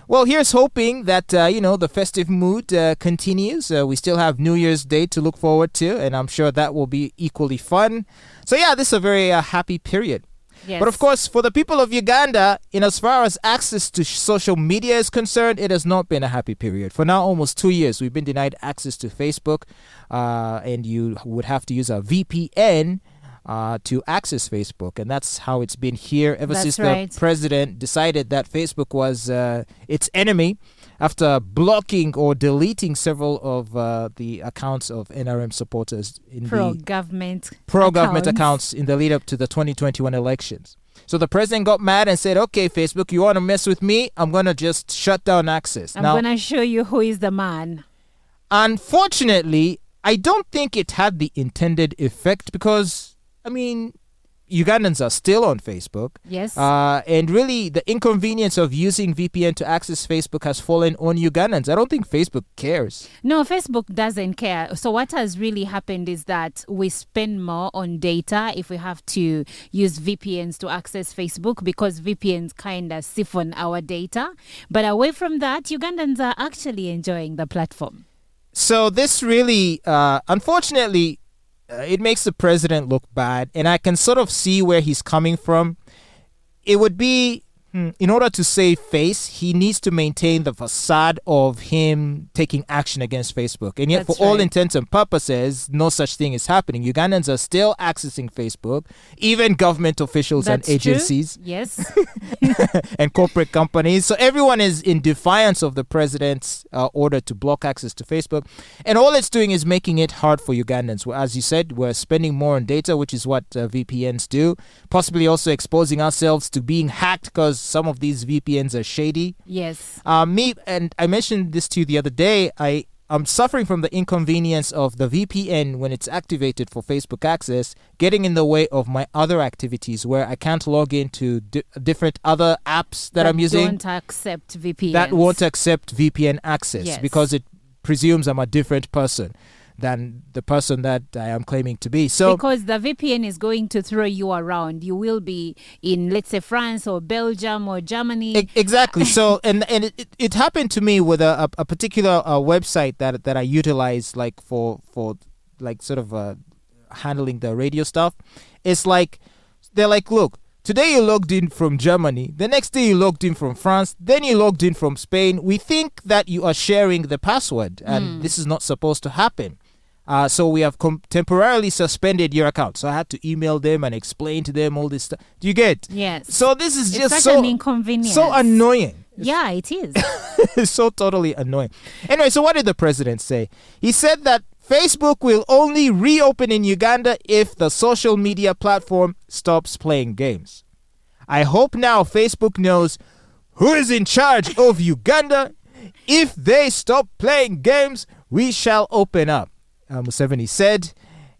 Well, here's hoping that, the festive mood continues. We still have New Year's Day to look forward to, and I'm sure that will be equally fun. So, yeah, this is a very happy period. Yes. But, of course, for the people of Uganda, in as far as access to social media is concerned, it has not been a happy period. For now, almost 2 years, we've been denied access to Facebook, and you would have to use a VPN to access Facebook, and that's how it's been here ever since the president decided that Facebook was its enemy after blocking or deleting several of the accounts of NRM supporters in pro-government accounts in the lead up to the 2021 elections. So the president got mad and said, okay, Facebook, you want to mess with me? I'm going to just shut down access. I'm going to show you who is the man. Unfortunately, I don't think it had the intended effect because Ugandans are still on Facebook. Yes. And really, the inconvenience of using VPN to access Facebook has fallen on Ugandans. I don't think Facebook cares. No, Facebook doesn't care. So what has really happened is that we spend more on data if we have to use VPNs to access Facebook because VPNs kind of siphon our data. But away from that, Ugandans are actually enjoying the platform. So this really, unfortunately, it makes the president look bad, and I can sort of see where he's coming from. It would be, in order to save face, he needs to maintain the facade of him taking action against Facebook. And yet, all intents and purposes, no such thing is happening. Ugandans are still accessing Facebook, even government officials and agencies. True. Yes. And corporate companies. So everyone is in defiance of the president's order to block access to Facebook. And all it's doing is making it hard for Ugandans. As you said, we're spending more on data, which is what VPNs do. Possibly also exposing ourselves to being hacked because some of these VPNs are shady. Yes. And I mentioned this to you the other day. I'm suffering from the inconvenience of the VPN when it's activated for Facebook access, getting in the way of my other activities where I can't log into different other apps that I'm using. That won't accept VPNs. That won't accept VPN access because it presumes I'm a different person than the person that I am claiming to be. So because the VPN is going to throw you around. You will be in, let's say, France or Belgium or Germany. Exactly. So and it happened to me with a particular website that I utilize like for like sort of handling the radio stuff. It's like they're like, look, today you logged in from Germany. The next day you logged in from France. Then you logged in from Spain. We think that you are sharing the password, and this is not supposed to happen. So we have temporarily suspended your account. So I had to email them and explain to them all this stuff. Do you get? Yes. So this is it's just such an inconvenience. So annoying. Yeah, it is. It's so totally annoying. Anyway, so what did the president say? He said that Facebook will only reopen in Uganda if the social media platform stops playing games. I hope now Facebook knows who is in charge of Uganda. If they stop playing games, we shall open up, Museveni said.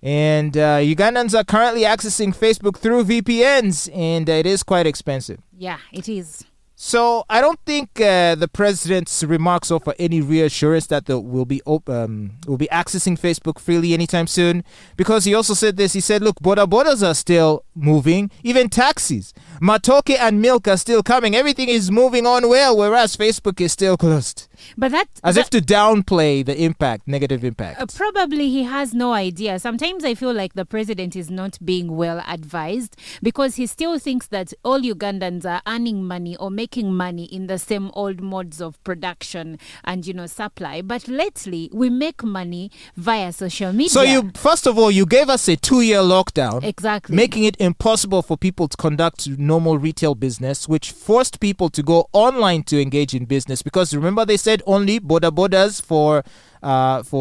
And Ugandans are currently accessing Facebook through VPNs, and it is quite expensive. Yeah, it is. So I don't think the president's remarks offer any reassurance that we'll be accessing Facebook freely anytime soon, because he also said this. He said, look, bodas are still moving, even taxis. Matoke and milk are still coming. Everything is moving on well, whereas Facebook is still closed. But if to downplay the negative impact. Probably he has no idea. Sometimes I feel like the president is not being well advised because he still thinks that all Ugandans are earning money or making money in the same old modes of production and, supply. But lately, we make money via social media. So first of all, you gave us a 2-year lockdown. Exactly. Making it impossible for people to conduct normal retail business, which forced people to go online to engage in business. Because remember, they said only bodas for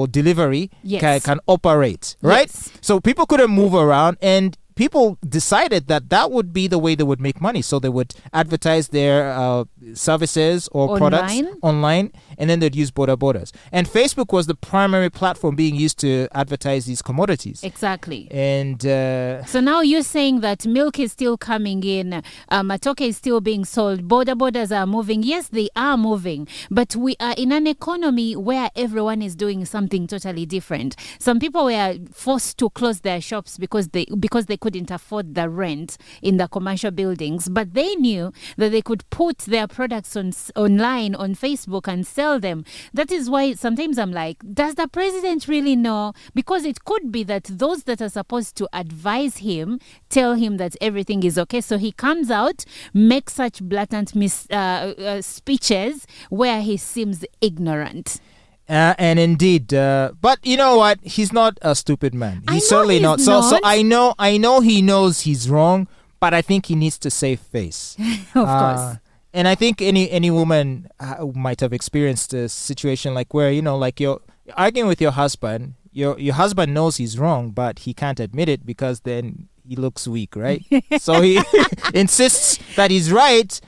delivery can operate, right? Yes. So people couldn't move around, and people decided that would be the way they would make money. So they would advertise their services or products online, and then they'd use bodas. And Facebook was the primary platform being used to advertise these commodities. Exactly. And so now you're saying that milk is still coming in, matoke is still being sold, bodas are moving. Yes, they are moving, but we are in an economy where everyone is doing something totally different. Some people were forced to close their shops because they couldn't couldn't afford the rent in the commercial buildings, but they knew that they could put their products online on Facebook and sell them. That is why sometimes I'm like, does the president really know? Because it could be that those that are supposed to advise him tell him that everything is okay. So he comes out, makes such blatant speeches where he seems ignorant. And indeed, but you know what? He's not a stupid man. He's certainly not. So I know he knows he's wrong, but I think he needs to save face. Of course. And I think any woman might have experienced a situation like where, you know, like you're arguing with your husband. Your husband knows he's wrong, but he can't admit it because then he looks weak, right? So he insists that he's right,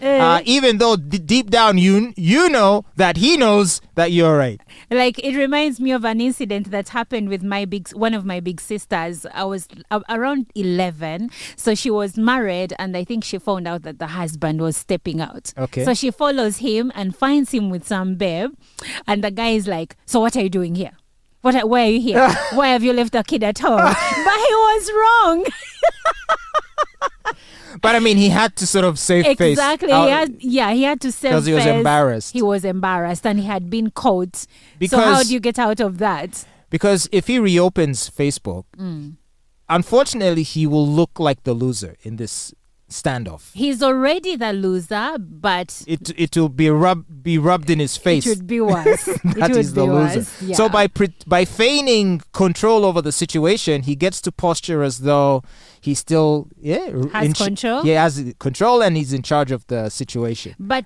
even though deep down you know that he knows that you're right. Like, it reminds me of an incident that happened with one of my big sisters. I was around 11, so she was married, and I think she found out that the husband was stepping out. Okay. So she follows him and finds him with some babe, and the guy is like, "So what are you doing here? Why are you here? Why have you left the kid at home?" But he was wrong. But I mean, he had to sort of save face. Exactly. He had to save face. Because he was embarrassed. He was embarrassed and he had been caught. So how do you get out of that? Because if he reopens Facebook, unfortunately, he will look like the loser in this standoff. He's already the loser, but it will be rubbed in his face. It would be worse. That is the loser. Yeah. So by feigning control over the situation, he gets to posture as though he still has control. He has control and he's in charge of the situation. But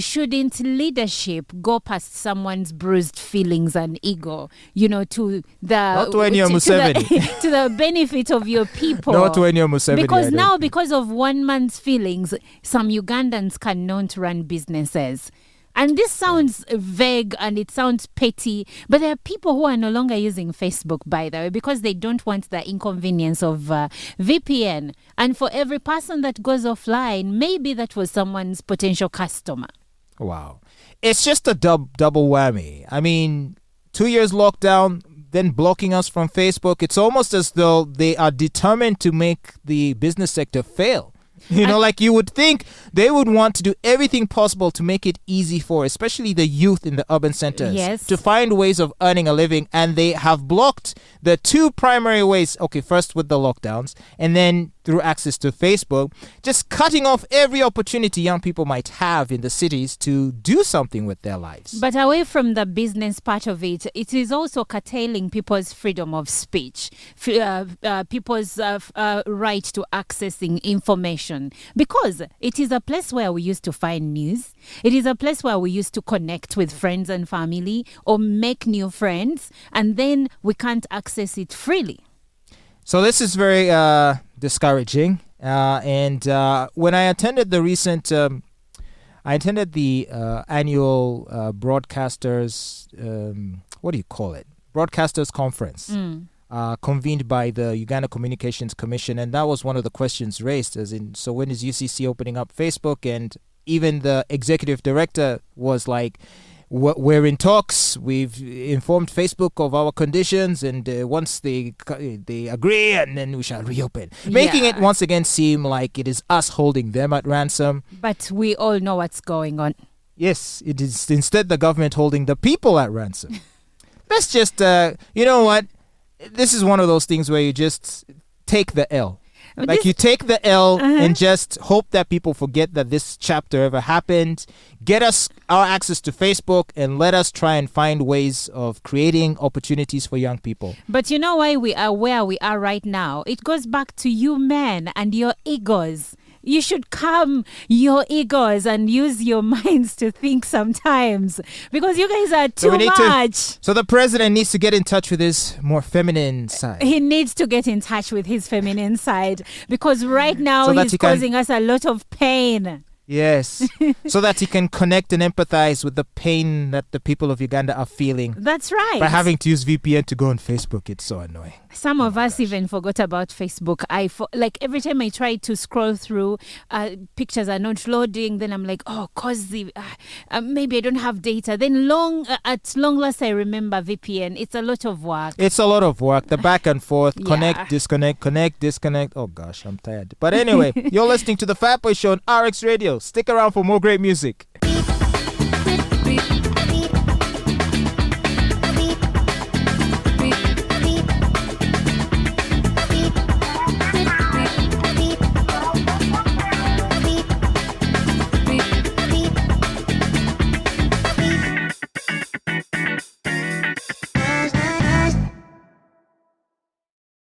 shouldn't leadership go past someone's bruised feelings and ego? You know, to the not when you're Museveni. To the benefit of your people. Not when you're Museveni. Because of one man's feelings, some Ugandans cannot run businesses. And this sounds vague and it sounds petty, but there are people who are no longer using Facebook, by the way, because they don't want the inconvenience of VPN. And for every person that goes offline, maybe that was someone's potential customer. Wow. It's just a double whammy. I mean, 2 years lockdown, then blocking us from Facebook. It's almost as though they are determined to make the business sector fail. You know, like you would think they would want to do everything possible to make it easy for especially the youth in the urban centers to find ways of earning a living. And they have blocked the two primary ways. Okay, first with the lockdowns and then through access to Facebook, just cutting off every opportunity young people might have in the cities to do something with their lives. But away from the business part of it, it is also curtailing people's freedom of speech, people's right to accessing information, because it is a place where we used to find news. It is a place where we used to connect with friends and family or make new friends, and then we can't access it freely. So this is very discouraging. And when I attended the recent, annual broadcasters, what do you call it? Broadcasters conference convened by the Uganda Communications Commission. And that was one of the questions raised, as in, so when is UCC opening up Facebook? And even the executive director was like, we're in talks. We've informed Facebook of our conditions, and once they agree, and then we shall reopen. Making it once again seem like it is us holding them at ransom. But we all know what's going on. Yes, it is instead the government holding the people at ransom. Let's just, you know what? This is one of those things where you just take the L. Like you take the L and just hope that people forget that this chapter ever happened. Get us our access to Facebook and let us try and find ways of creating opportunities for young people. But you know why we are where we are right now? It goes back to you men and your egos. You should calm your egos and use your minds to think sometimes, because you guys are too much. So the president needs to get in touch with his more feminine side. He needs to get in touch with his feminine side, because right now he's causing us a lot of pain. Yes, so that he can connect and empathize with the pain that the people of Uganda are feeling. That's right. By having to use VPN to go on Facebook, it's so annoying. Some of us even forgot about Facebook. Like every time I try to scroll through, pictures are not loading. Then I'm like, oh, cause maybe I don't have data. Then at long last, I remember VPN. It's a lot of work. It's a lot of work. The back and forth, Yeah. connect, disconnect. Oh gosh, I'm tired. But anyway, you're listening to the Fatboy Show on RX Radio. Stick around for more great music.